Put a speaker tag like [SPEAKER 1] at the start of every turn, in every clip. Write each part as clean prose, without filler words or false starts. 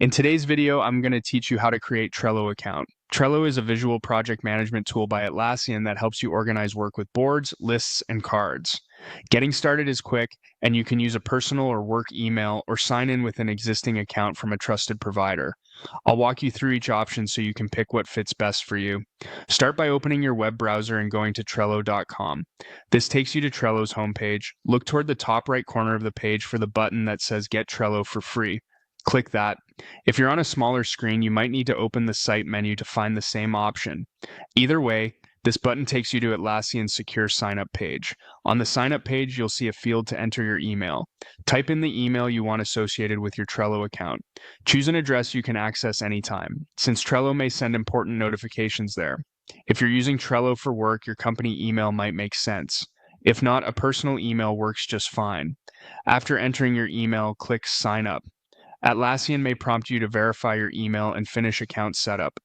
[SPEAKER 1] In today's video, I'm going to teach you how to create Trello account. Trello is a visual project management tool by Atlassian that helps you organize work with boards, lists, and cards. Getting started is quick, and you can use a personal or work email or sign in with an existing account from a trusted provider. I'll walk you through each option so you can pick what fits best for you. Start by opening your web browser and going to Trello.com. This takes you to Trello's homepage. Look toward the top right corner of the page for the button that says Get Trello for free. Click that. If you're on a smaller screen, you might need to open the Site menu to find the same option. Either way, this button takes you to Atlassian's secure sign-up page. On the sign-up page, you'll see a field to enter your email. Type in the email you want associated with your Trello account. Choose an address you can access anytime, since Trello may send important notifications there. If you're using Trello for work, your company email might make sense. If not, a personal email works just fine. After entering your email, click Sign Up. Atlassian may prompt you to verify your email and finish account setup.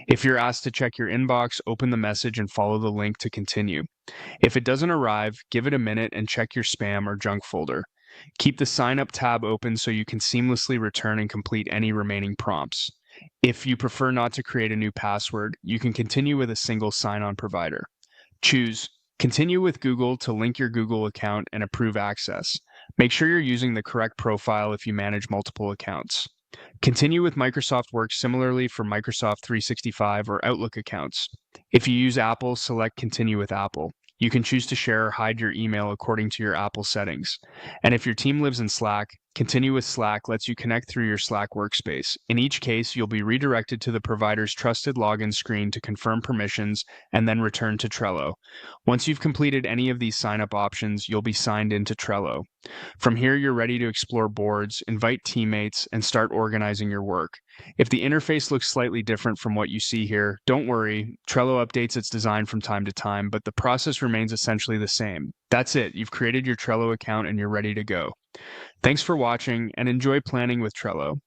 [SPEAKER 1] If you're asked to check your inbox, open the message and follow the link to continue. If it doesn't arrive, give it a minute and check your spam or junk folder. Keep the Sign Up tab open so you can seamlessly return and complete any remaining prompts. If you prefer not to create a new password, you can continue with a single sign-on provider. Choose Continue with Google to link your Google account and approve access. Make sure you're using the correct profile if you manage multiple accounts. Continue with Microsoft Work similarly for Microsoft 365 or Outlook accounts. If you use Apple, select Continue with Apple. You can choose to share or hide your email according to your Apple settings. And if your team lives in Slack, Continue with Slack lets you connect through your Slack workspace. In each case, you'll be redirected to the provider's trusted login screen to confirm permissions and then return to Trello. Once you've completed any of these sign-up options, you'll be signed into Trello. From here, you're ready to explore boards, invite teammates, and start organizing your work. If the interface looks slightly different from what you see here, don't worry. Trello updates its design from time to time, but the process remains essentially the same. That's it. You've created your Trello account and you're ready to go. Thanks for watching and enjoy planning with Trello.